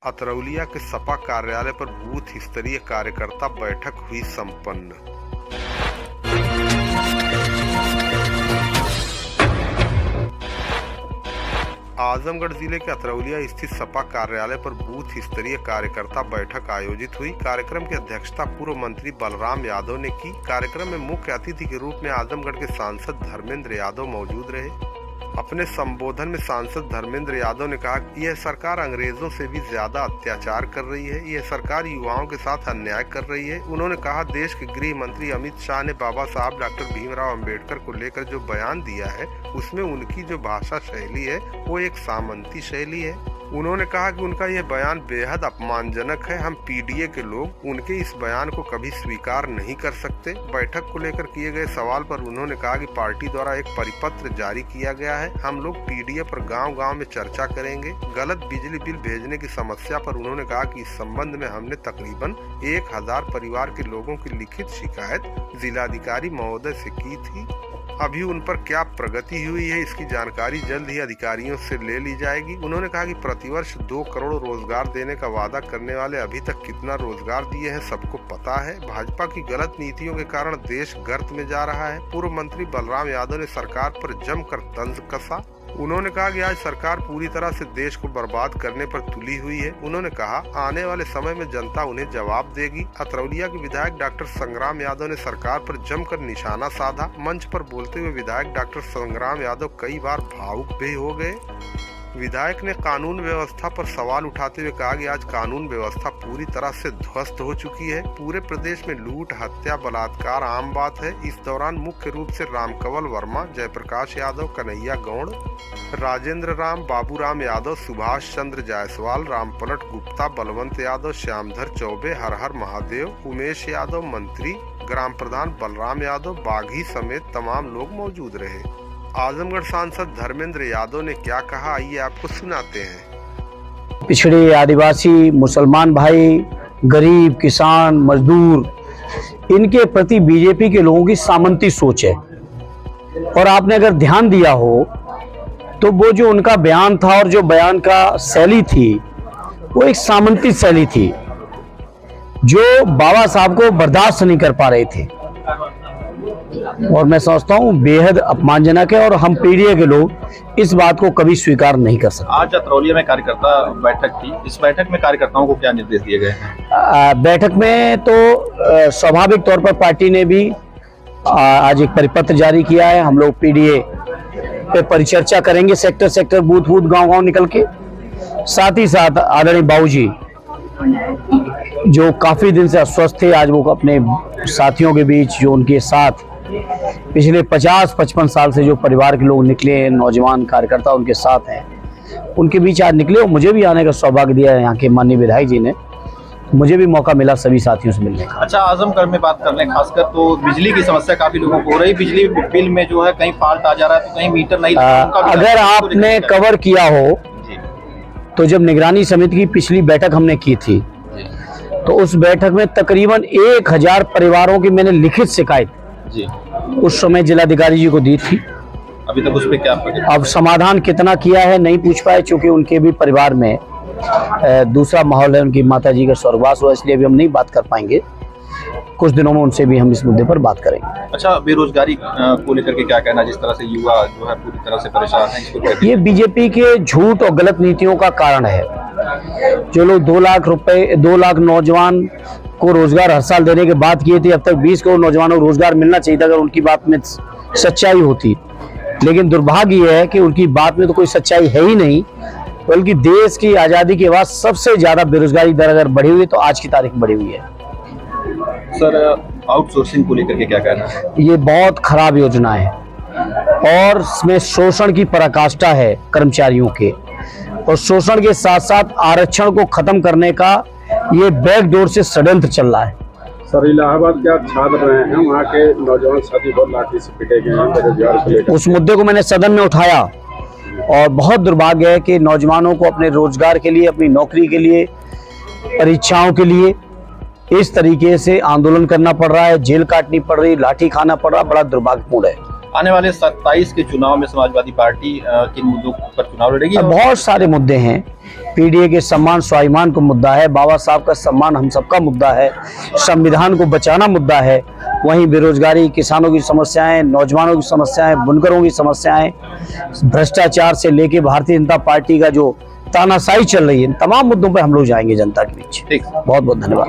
अतरौलिया के सपा कार्यालय पर बूथ स्तरीय कार्यकर्ता बैठक हुई संपन्न। आजमगढ़ जिले के अतरौलिया स्थित सपा कार्यालय पर बूथ स्तरीय कार्यकर्ता बैठक आयोजित हुई। कार्यक्रम की अध्यक्षता पूर्व मंत्री बलराम यादव ने की। कार्यक्रम में मुख्य अतिथि के रूप में आजमगढ़ के सांसद धर्मेंद्र यादव मौजूद रहे। अपने संबोधन में सांसद धर्मेंद्र यादव ने कहा कि यह सरकार अंग्रेजों से भी ज्यादा अत्याचार कर रही है। यह सरकार युवाओं के साथ अन्याय कर रही है। उन्होंने कहा, देश के गृह मंत्री अमित शाह ने बाबा साहब डॉक्टर भीमराव अंबेडकर को लेकर जो बयान दिया है, उसमें उनकी जो भाषा शैली है वो एक सामंती शैली है। उन्होंने कहा कि उनका यह बयान बेहद अपमानजनक है। हम पीडीए के लोग उनके इस बयान को कभी स्वीकार नहीं कर सकते। बैठक को लेकर किए गए सवाल पर उन्होंने कहा कि पार्टी द्वारा एक परिपत्र जारी किया गया है। हम लोग पीडीए पर गांव-गांव में चर्चा करेंगे। गलत बिजली बिल भेजने की समस्या पर उन्होंने कहा कि इस संबंध में हमने तकरीबन 1000 परिवार के लोगों की लिखित शिकायत जिलाधिकारी महोदय से की थी। अभी उन पर क्या प्रगति हुई है, इसकी जानकारी जल्द ही अधिकारियों से ले ली जाएगी। उन्होंने कहा कि प्रतिवर्ष 2 करोड़ रोजगार देने का वादा करने वाले अभी तक कितना रोजगार दिए हैं सबको पता है। भाजपा की गलत नीतियों के कारण देश गर्त में जा रहा है। पूर्व मंत्री बलराम यादव ने सरकार पर जमकर तंज कसा। उन्होंने कहा कि आज सरकार पूरी तरह से देश को बर्बाद करने पर तुली हुई है। उन्होंने कहा, आने वाले समय में जनता उन्हें जवाब देगी। अतरौलिया के विधायक डॉक्टर संग्राम यादव ने सरकार पर जमकर निशाना साधा। मंच पर बोलते हुए विधायक डॉक्टर संग्राम यादव कई बार भावुक भी हो गए। विधायक ने कानून व्यवस्था पर सवाल उठाते हुए कहा कि आज कानून व्यवस्था पूरी तरह से ध्वस्त हो चुकी है। पूरे प्रदेश में लूट, हत्या, बलात्कार आम बात है। इस दौरान मुख्य रूप से रामकंवल वर्मा, जयप्रकाश यादव, कन्हैया गौड़, राजेंद्र राम, बाबूराम यादव, सुभाष चंद्र जायसवाल, रामपलट गुप्ता, बलवंत यादव, श्यामधर चौबे, हर हर महादेव, उमेश यादव, मंत्री, ग्राम प्रधान बलराम यादव, बाघी समेत तमाम लोग मौजूद रहे। आजमगढ़ सांसद धर्मेंद्र यादव ने क्या कहा, आइए आपको सुनाते हैं। पिछड़े, आदिवासी, मुसलमान भाई, गरीब, किसान, मजदूर, इनके प्रति बीजेपी के लोगों की सामंती सोच है। और आपने अगर ध्यान दिया हो तो वो जो उनका बयान था और जो बयान का शैली थी वो एक सामंती शैली थी जो बाबा साहब को बर्दाश्त नहीं कर पा रहे थे। और मैं समझता हूँ बेहद अपमानजनक है और हम पीडीए के लोग इस बात को कभी स्वीकार नहीं कर सकते। आज अतरौलिया में कार्यकर्ता बैठक थी। इस बैठक में कार्यकर्ताओं को क्या निर्देश दिए गए हैं? बैठक में तो स्वाभाविक तौर पर पार्टी ने भी आज एक परिपत्र जारी किया है। हम लोग पीडीए पे परिचर्चा करेंगे, सेक्टर सेक्टर, बूथ बूथ, गांव-गांव निकल के। साथ ही साथ आदरणीय बाबूजी जो काफी दिन से अस्वस्थ थे, आज वो अपने साथियों के बीच जो उनके साथ पिछले 50-55 साल से जो परिवार के लोग निकले हैं, नौजवान कार्यकर्ता उनके साथ हैं, उनके बीच आज निकले। और मुझे भी आने का सौभाग्य दिया है यहाँ के माननीय विधायक जी ने। मुझे भी मौका मिला सभी साथियों से मिलने का। अच्छा, आजमगढ़ में बात कर लें, खासकर तो बिजली की समस्या काफी लोगों को हो रही। बिजली बिल में जो है कहीं फॉल्ट आ जा रहा है तो कहीं मीटर नहीं। अगर आपने कवर किया हो तो जब निगरानी समिति की पिछली बैठक हमने की थी तो उस बैठक में तकरीबन 1000 परिवारों की मैंने लिखित शिकायत जी उस समय जिलाधिकारी जी को दी थी। अभी तक उस पे क्या अब समाधान कितना किया है नहीं पूछ पाए, चूंकि उनके भी परिवार में दूसरा माहौल है। उनकी माता जी का स्वर्गवास हुआ, इसलिए अभी हम नहीं बात कर पाएंगे। कुछ दिनों में उनसे भी हम इस मुद्दे पर बात करेंगे। अच्छा, बेरोजगारी को लेकर के क्या कहना, जिस तरह से युवा जो है पूरी तरह से परेशान है, इसको ये बीजेपी के झूठ और गलत नीतियों का कारण है। जो लोग 2 लाख रुपए, 2 लाख नौजवान को रोजगार हर साल देने की बात की थी, अब तक 20 करोड़ नौजवानों को रोजगार मिलना चाहिए था अगर उनकी बात में सच्चाई होती। लेकिन दुर्भाग्य यह है कि उनकी बात में तो कोई सच्चाई है ही नहीं, बल्कि देश की आजादी के बाद सबसे ज्यादा बेरोजगारी दर अगर बढ़ी हुई तो आज की तारीख में बढ़ी हुई है। सर, आउटसोर्सिंग को लेकर के क्या कहना है? ये बहुत खराब योजना है और इसमें शोषण की पराकाष्ठा है कर्मचारियों के, और शोषण के साथ साथ आरक्षण को खत्म करने का ये बैकडोर से षड्यंत्र चल रहा है। सर, इलाहाबाद क्या छात्र रहे हैं, वहाँ के नौजवान साथी बहुत लाठी से पिटे गए हैं बेरोजगार को लेकर। उस मुद्दे को मैंने सदन में उठाया और बहुत दुर्भाग्य है कि नौजवानों को अपने रोजगार के लिए, अपनी नौकरी के लिए, परीक्षाओं के लिए इस तरीके से आंदोलन करना पड़ रहा है, जेल काटनी पड़ रही, लाठी खाना पड़ रहा, बड़ा दुर्भाग्यपूर्ण है। आने वाले 27 के चुनाव में समाजवादी पार्टी किन मुद्दों पर चुनाव लड़ेगी? बहुत सारे मुद्दे हैं। पीडीए के सम्मान स्वाभिमान को मुद्दा है, बाबा साहब का सम्मान हम सबका मुद्दा है, संविधान को बचाना मुद्दा है, वहीं बेरोजगारी, किसानों की समस्याएं, नौजवानों की समस्याएं, बुनकरों की समस्याएं, भ्रष्टाचार से लेके भारतीय जनता पार्टी का जो तानाशाही चल रही है, इन तमाम मुद्दों पर हम लोग जाएंगे जनता के बीच। ठीक, बहुत बहुत धन्यवाद।